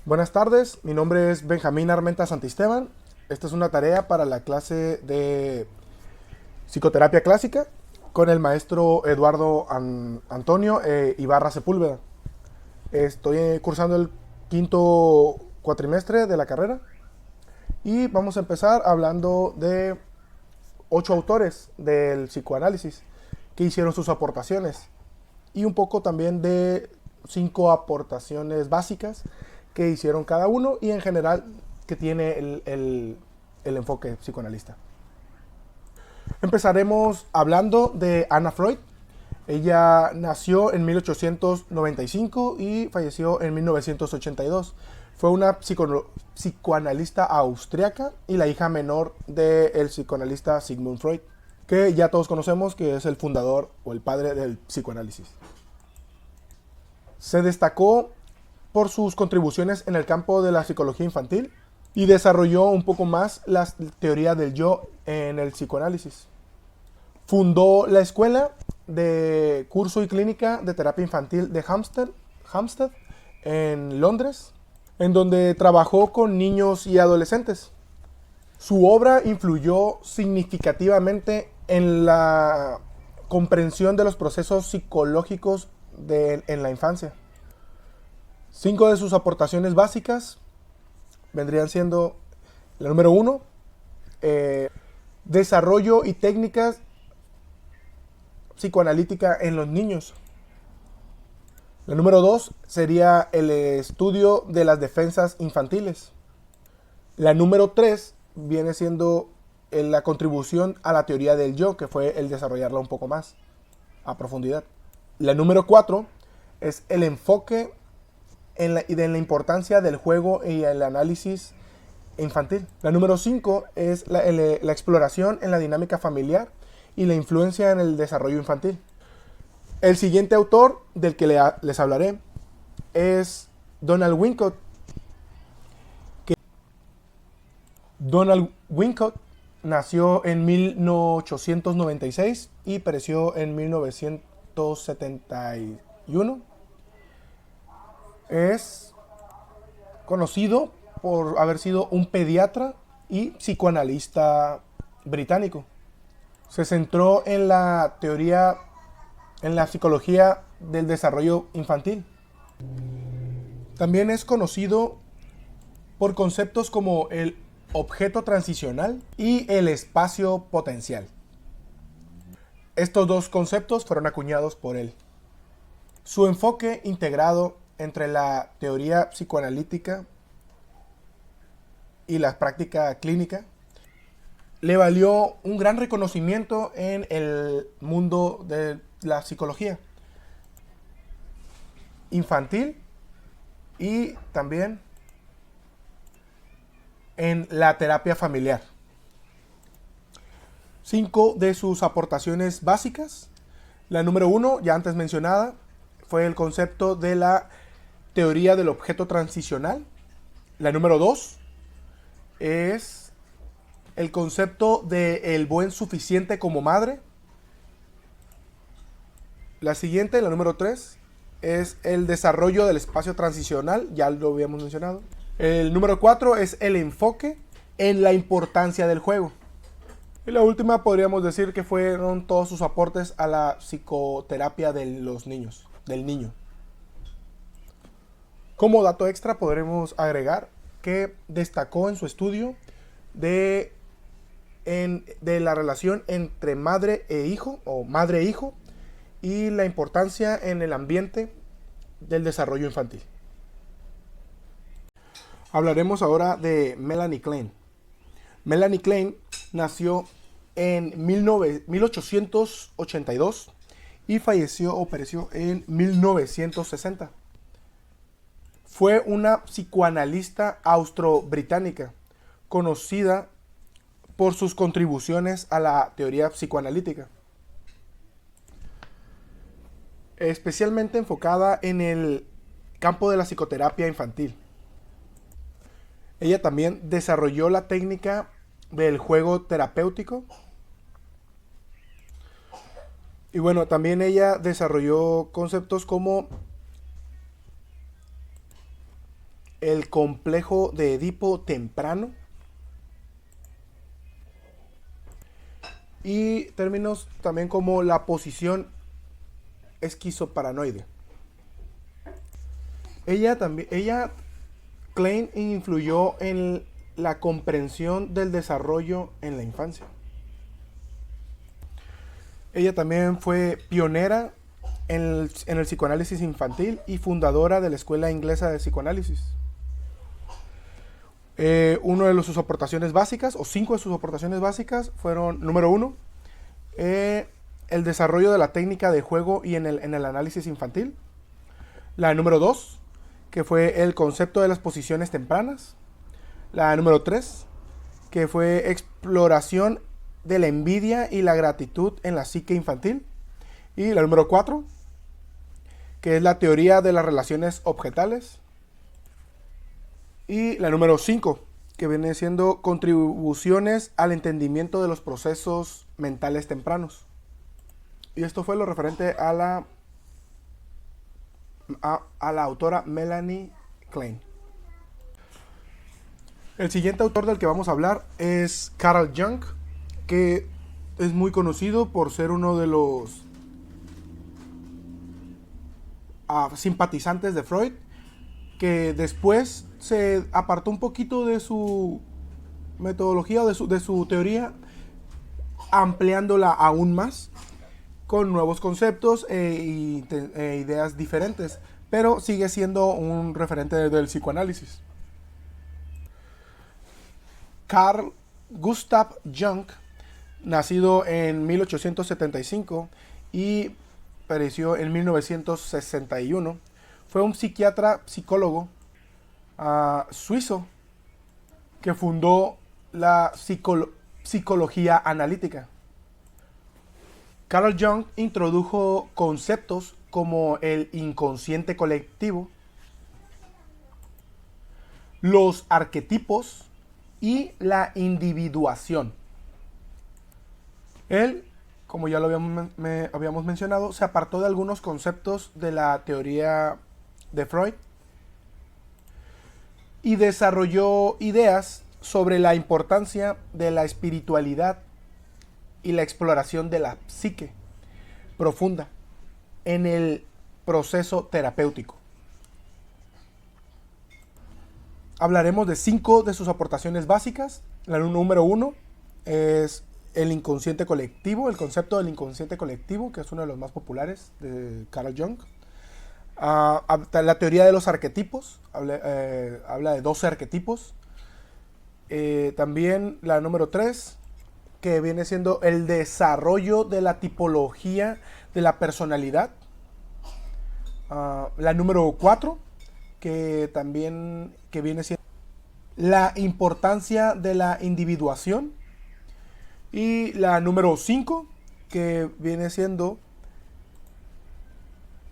Buenas tardes, mi nombre es Benjamín Armenta Santisteban. Esta es una tarea para la clase de psicoterapia clásica con el maestro Eduardo Antonio Ibarra Sepúlveda. Estoy cursando el quinto cuatrimestre de la carrera y vamos a empezar hablando de 8 autores del psicoanálisis que hicieron sus aportaciones y un poco también de 5 aportaciones básicas que hicieron cada uno y en general que tiene el enfoque psicoanalista. Empezaremos hablando de Anna Freud. Ella nació en 1895 y falleció en 1982. Fue una psicoanalista austriaca y la hija menor del psicoanalista Sigmund Freud, que ya todos conocemos que es el fundador o el padre del psicoanálisis. Se destacó por sus contribuciones en el campo de la psicología infantil y desarrolló un poco más la teoría del yo en el psicoanálisis. Fundó la escuela de curso y clínica de terapia infantil de Hampstead en Londres, en donde trabajó con niños y adolescentes. Su obra influyó significativamente en la comprensión de los procesos psicológicos en la infancia. 5 de sus aportaciones básicas vendrían siendo: la número 1, desarrollo y técnicas psicoanalítica en los niños. La número 2 sería el estudio de las defensas infantiles. La número 3 viene siendo la contribución a la teoría del yo, que fue el desarrollarla un poco más a profundidad. La número 4 es el enfoque en la importancia del juego y el análisis infantil. La número 5 es la exploración en la dinámica familiar y la influencia en el desarrollo infantil. El siguiente autor del que les hablaré es Donald Winnicott. Donald Winnicott nació en 1896 y pereció en 1971. Es conocido por haber sido un pediatra y psicoanalista británico. Se centró en la teoría, en la psicología del desarrollo infantil. También es conocido por conceptos como el objeto transicional y el espacio potencial. Estos dos conceptos fueron acuñados por él. Su enfoque integrado entre la teoría psicoanalítica y la práctica clínica le valió un gran reconocimiento en el mundo de la psicología infantil y también en la terapia familiar. 5 de sus aportaciones básicas. La número 1, ya antes mencionada, fue el concepto de la teoría del objeto transicional. La número 2 es el concepto de el buen suficiente como madre. La siguiente, la número 3, es el desarrollo del espacio transicional, ya lo habíamos mencionado. El número 4 es el enfoque en la importancia del juego. Y la última podríamos decir que fueron todos sus aportes a la psicoterapia de los niños, del niño. Como dato extra podremos agregar que destacó en su estudio de la relación entre madre e hijo o madre e hijo y la importancia en el ambiente del desarrollo infantil. Hablaremos ahora de Melanie Klein. Melanie Klein nació en 1882 y falleció o pereció en 1960. Fue una psicoanalista austro-británica conocida por sus contribuciones a la teoría psicoanalítica, especialmente enfocada en el campo de la psicoterapia infantil. Ella también desarrolló la técnica del juego terapéutico. Y bueno, también ella desarrolló conceptos como el complejo de Edipo temprano y términos también como la posición esquizoparanoide. Klein influyó en la comprensión del desarrollo en la infancia. Ella también fue pionera en el psicoanálisis infantil y fundadora de la Escuela Inglesa de Psicoanálisis. Una de sus aportaciones básicas, o 5 de sus aportaciones básicas, fueron: número 1, el desarrollo de la técnica de juego y en el análisis infantil. La número 2, que fue el concepto de las posiciones tempranas. La número 3, que fue exploración de la envidia y la gratitud en la psique infantil. Y la número 4, que es la teoría de las relaciones objetales. Y la número 5, que viene siendo contribuciones al entendimiento de los procesos mentales tempranos. Y esto fue lo referente a la autora Melanie Klein. El siguiente autor del que vamos a hablar es Carl Jung, que es muy conocido por ser uno de los simpatizantes de Freud, que después se apartó un poquito de su metodología o de su teoría, ampliándola aún más con nuevos conceptos e ideas diferentes, pero sigue siendo un referente del psicoanálisis. Carl Gustav Jung, nacido en 1875 y pereció en 1961, fue un psiquiatra psicólogo suizo que fundó la psicología analítica. Carl Jung introdujo conceptos como el inconsciente colectivo, los arquetipos y la individuación. Él, como ya lo habíamos mencionado, se apartó de algunos conceptos de la teoría de Freud y desarrolló ideas sobre la importancia de la espiritualidad y la exploración de la psique profunda en el proceso terapéutico. Hablaremos de 5 de sus aportaciones básicas. La número 1 es el inconsciente colectivo, el concepto del inconsciente colectivo, que es uno de los más populares de Carl Jung. La teoría de los arquetipos, habla de 12 arquetipos. También la número 3, que viene siendo el desarrollo de la tipología de la personalidad. La número 4, que viene siendo la importancia de la individuación. Y la número 5, que viene siendo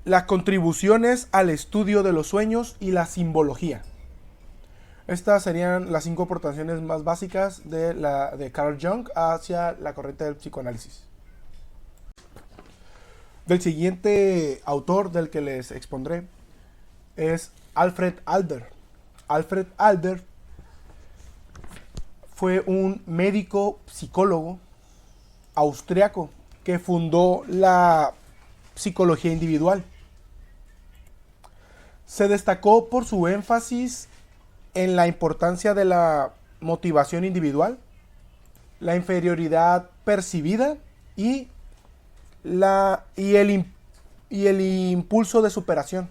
las contribuciones al estudio de los sueños y la simbología. Estas serían las 5 aportaciones más básicas de Carl Jung hacia la corriente del psicoanálisis. Del siguiente autor del que les expondré es Alfred Adler. Alfred Adler fue un médico psicólogo austriaco que fundó la psicología individual. Se destacó por su énfasis en la importancia de la motivación individual, la inferioridad percibida y el impulso de superación.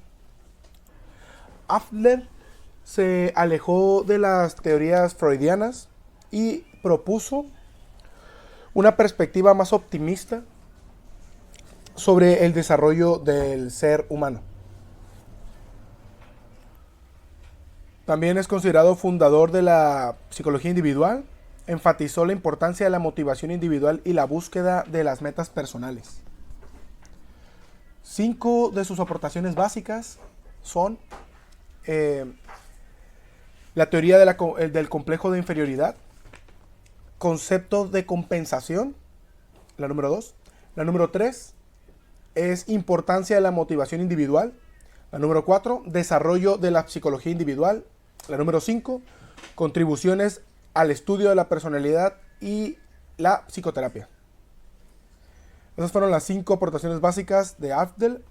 Adler se alejó de las teorías freudianas y propuso una perspectiva más optimista sobre el desarrollo del ser humano. También es considerado fundador de la psicología individual. Enfatizó la importancia de la motivación individual y la búsqueda de las metas personales. 5 de sus aportaciones básicas son la teoría del complejo de inferioridad, concepto de compensación, la número 2. La número 3 es importancia de la motivación individual. La número 4, desarrollo de la psicología individual. La número 5, contribuciones al estudio de la personalidad y la psicoterapia. Esas fueron las 5 aportaciones básicas de Afdal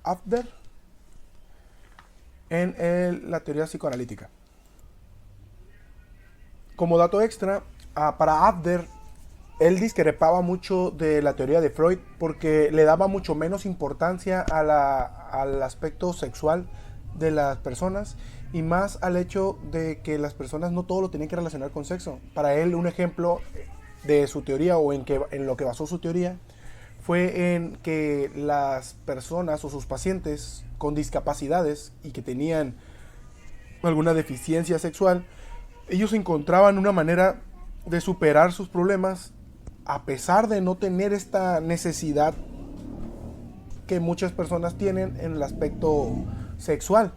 en la teoría psicoanalítica. Como dato extra, para Afdal, él discrepaba mucho de la teoría de Freud porque le daba mucho menos importancia al aspecto sexual de las personas y más al hecho de que las personas no todo lo tenían que relacionar con sexo. Para él, un ejemplo de su teoría o en lo que basó su teoría fue en que las personas o sus pacientes con discapacidades y que tenían alguna deficiencia sexual, ellos encontraban una manera de superar sus problemas a pesar de no tener esta necesidad que muchas personas tienen en el aspecto sexual.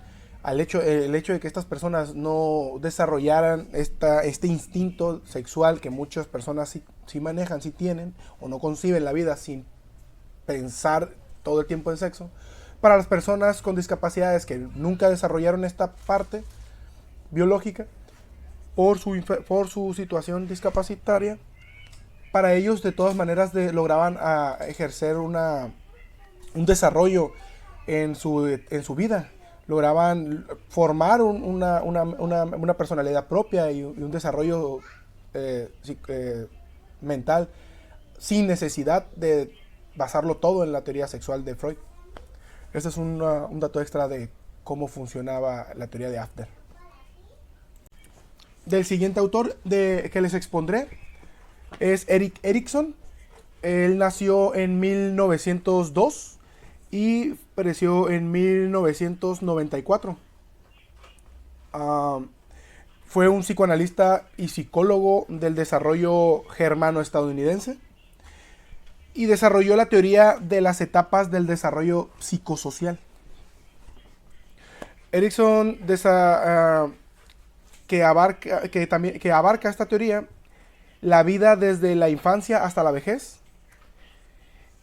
El hecho de que estas personas no desarrollaran este instinto sexual que muchas personas sí manejan, sí tienen, o no conciben la vida sin pensar todo el tiempo en sexo. Para las personas con discapacidades que nunca desarrollaron esta parte biológica por su situación discapacitaria, para ellos de todas maneras lograban ejercer un desarrollo en su vida. Lograban formar una personalidad propia y un desarrollo mental sin necesidad de basarlo todo en la teoría sexual de Freud. Este es un dato extra de cómo funcionaba la teoría de After. Del siguiente autor que les expondré es Erik Erikson. Él nació en 1902 y pereció en 1994. Fue un psicoanalista y psicólogo del desarrollo germano-estadounidense y desarrolló la teoría de las etapas del desarrollo psicosocial. Erikson que abarca esta teoría la vida desde la infancia hasta la vejez.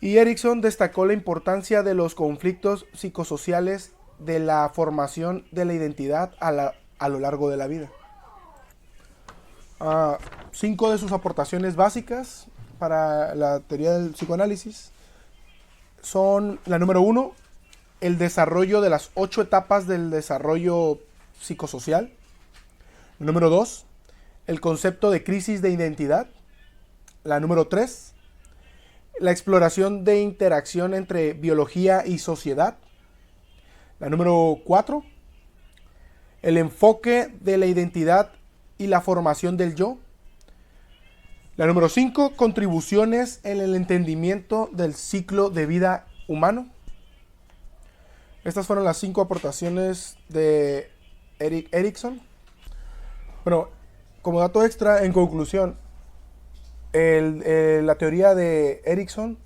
Y Erikson destacó la importancia de los conflictos psicosociales de la formación de la identidad a lo largo de la vida. 5 de sus aportaciones básicas para la teoría del psicoanálisis son: la número 1, el desarrollo de las 8 etapas del desarrollo psicosocial. La número 2, el concepto de crisis de identidad. La número 3, la exploración de interacción entre biología y sociedad. La número 4, el enfoque de la identidad y la formación del yo. La número 5, contribuciones en el entendimiento del ciclo de vida humano. Estas fueron las 5 aportaciones de Erik Erikson. Bueno, como dato extra, en conclusión, la teoría de Erikson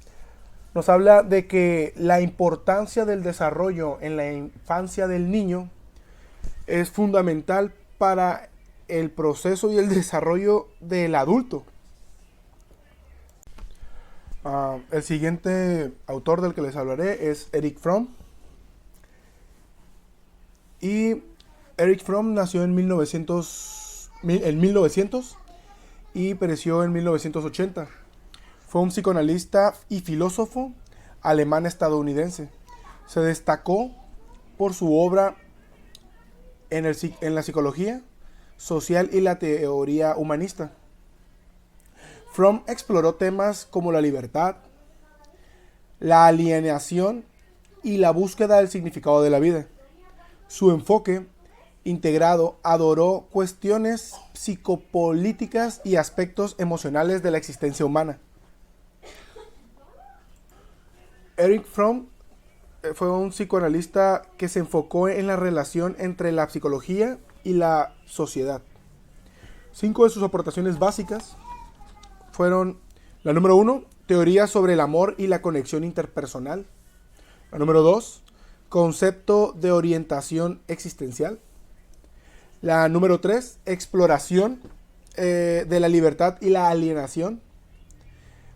nos habla de que la importancia del desarrollo en la infancia del niño es fundamental para el proceso y el desarrollo del adulto. El siguiente autor del que les hablaré es Erich Fromm. Y Erich Fromm nació en 1900 y pereció en 1980. Fue un psicoanalista y filósofo alemán-estadounidense. Se destacó por su obra en la psicología social y la teoría humanista. Fromm exploró temas como la libertad, la alienación y la búsqueda del significado de la vida. Su enfoque integrado adoró cuestiones psicopolíticas y aspectos emocionales de la existencia humana. Erich Fromm fue un psicoanalista que se enfocó en la relación entre la psicología y la sociedad. 5 de sus aportaciones básicas fueron: la número 1, teoría sobre el amor y la conexión interpersonal. La número 2, concepto de orientación existencial. La número 3, exploración de la libertad y la alienación.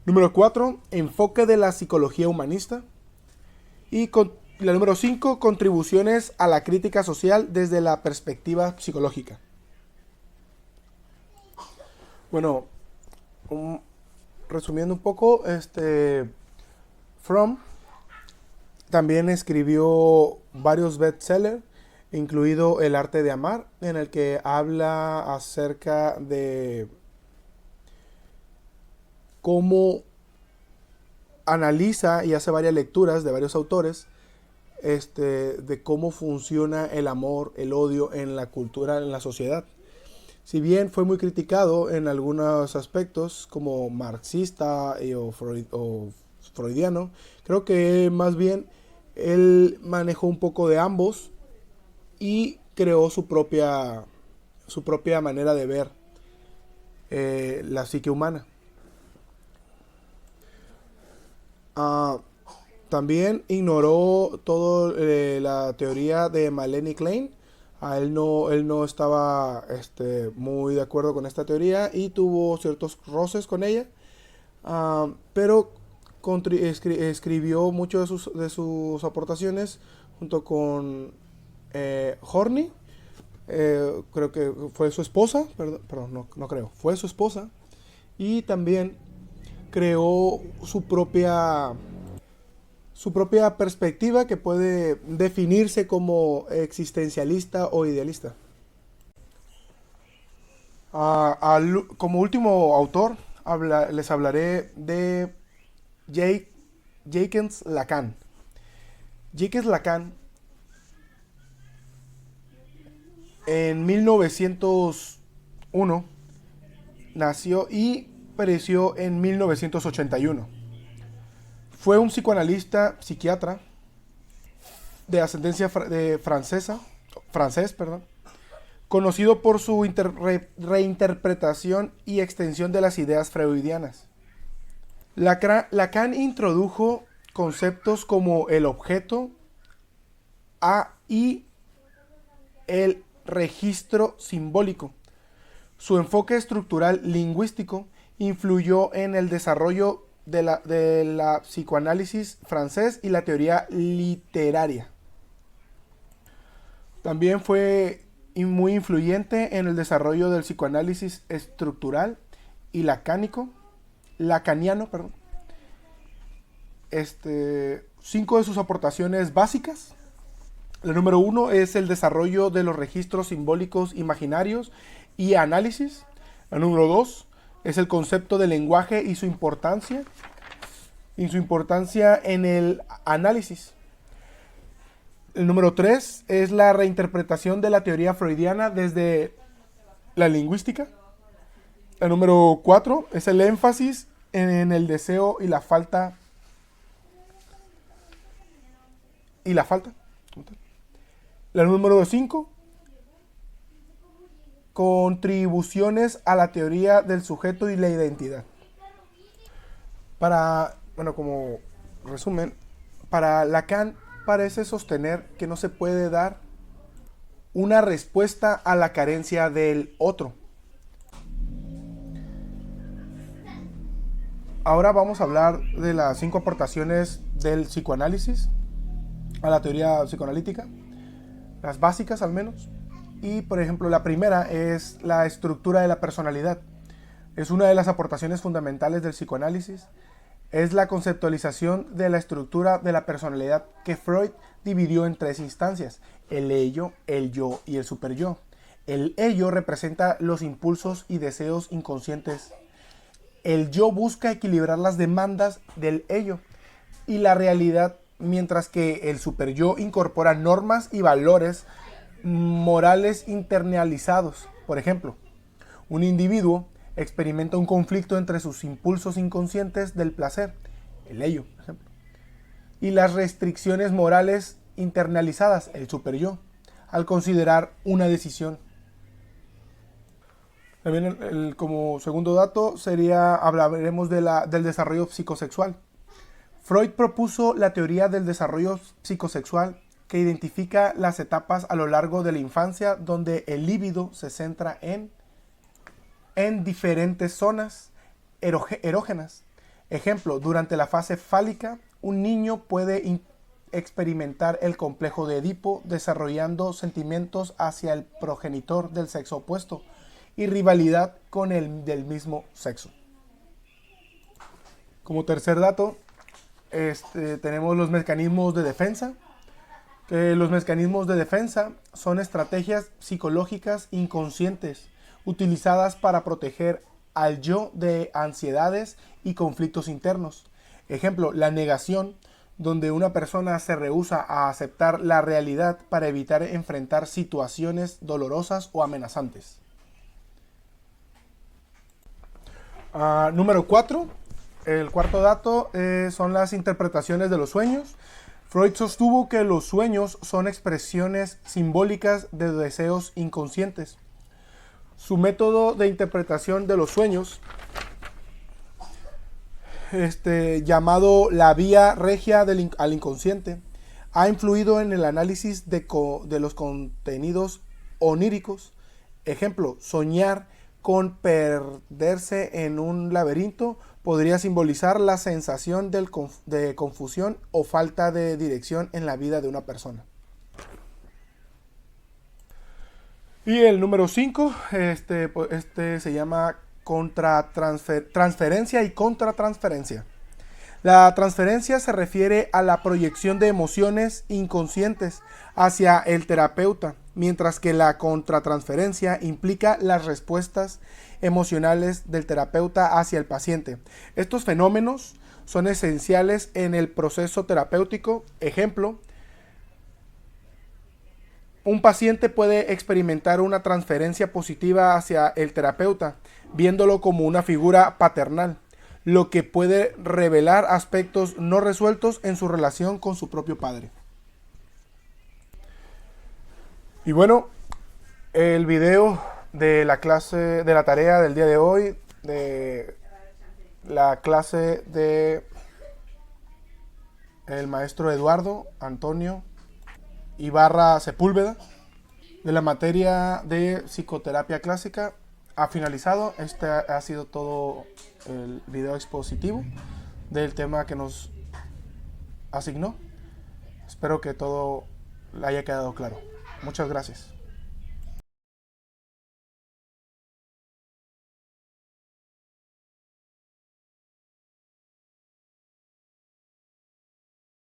Número 4, enfoque de la psicología humanista. Y la número 5, contribuciones a la crítica social desde la perspectiva psicológica. Bueno, um, resumiendo un poco, Fromm también escribió varios bestsellers, incluido El arte de amar, en el que habla acerca de cómo analiza y hace varias lecturas de varios autores, de cómo funciona el amor, el odio en la cultura, en la sociedad. Si bien fue muy criticado en algunos aspectos como marxista o freudiano, creo que más bien él manejó un poco de ambos y creó su propia manera de ver la psique humana. Ah, también ignoró toda la teoría de Melanie Klein. Él no estaba muy de acuerdo con esta teoría y tuvo ciertos roces con ella. Pero escribió muchas de sus aportaciones junto con Horney. Creo que fue su esposa, perdón, no creo, fue su esposa. Y también creó su propia perspectiva que puede definirse como existencialista o idealista. Como último autor, les hablaré de Jacques Lacan. Jacques Lacan en 1901 nació y pereció en 1981. Fue un psicoanalista, psiquiatra de ascendencia francés, perdón, conocido por su reinterpretación y extensión de las ideas freudianas. Lacan introdujo conceptos como el objeto y el registro simbólico. Su enfoque estructural lingüístico influyó en el desarrollo de la psicoanálisis francés y la teoría literaria. También fue muy influyente en el desarrollo del psicoanálisis estructural y lacaniano. Cinco de sus aportaciones básicas. La número 1 es el desarrollo de los registros simbólicos imaginarios y análisis. La número 2 es el concepto del lenguaje y su importancia en el análisis. El número 3 es la reinterpretación de la teoría freudiana desde la lingüística. La número 4 es el énfasis en el deseo y la falta. La número 5, contribuciones a la teoría del sujeto y la identidad. Como resumen, para Lacan parece sostener que no se puede dar una respuesta a la carencia del otro. Ahora vamos a hablar de las 5 aportaciones del psicoanálisis a la teoría psicoanalítica, las básicas al menos. Y por ejemplo, la primera es la estructura de la personalidad. Es una de las aportaciones fundamentales del psicoanálisis. Es la conceptualización de la estructura de la personalidad que Freud dividió en 3 instancias: el ello, el yo y el superyo. El ello representa los impulsos y deseos inconscientes. El yo busca equilibrar las demandas del ello y la realidad, mientras que el superyo incorpora normas y valores morales internalizados. Por ejemplo, un individuo experimenta un conflicto entre sus impulsos inconscientes del placer, el ello, por ejemplo, y las restricciones morales internalizadas, el superyo, al considerar una decisión. También como segundo dato hablaremos del desarrollo psicosexual. Freud propuso la teoría del desarrollo psicosexual, que identifica las etapas a lo largo de la infancia donde el líbido se centra en diferentes zonas erógenas. Ejemplo, durante la fase fálica, un niño puede experimentar el complejo de Edipo, desarrollando sentimientos hacia el progenitor del sexo opuesto, y rivalidad con el del mismo sexo. Como tercer dato, tenemos los mecanismos de defensa. Que los mecanismos de defensa son estrategias psicológicas inconscientes utilizadas para proteger al yo de ansiedades y conflictos internos. Ejemplo, la negación, donde una persona se rehúsa a aceptar la realidad para evitar enfrentar situaciones dolorosas o amenazantes. Número 4. El cuarto dato son las interpretaciones de los sueños. Freud sostuvo que los sueños son expresiones simbólicas de deseos inconscientes. Su método de interpretación de los sueños, llamado la vía regia al inconsciente, ha influido en el análisis de los contenidos oníricos. Ejemplo, soñar con perderse en un laberinto podría simbolizar la sensación de confusión o falta de dirección en la vida de una persona. Y el número 5, se llama transferencia y contratransferencia. La transferencia se refiere a la proyección de emociones inconscientes hacia el terapeuta, mientras que la contratransferencia implica las respuestas emocionales del terapeuta hacia el paciente. Estos fenómenos son esenciales en el proceso terapéutico. Ejemplo, un paciente puede experimentar una transferencia positiva hacia el terapeuta, viéndolo como una figura paternal, lo que puede revelar aspectos no resueltos en su relación con su propio padre. Y bueno, el video de la clase, de la tarea del día de hoy, de la clase de el maestro Eduardo Antonio Ibarra Sepúlveda, de la materia de psicoterapia clásica, ha finalizado. Este ha sido todo el video expositivo del tema que nos asignó. Espero que todo le haya quedado claro. Muchas gracias.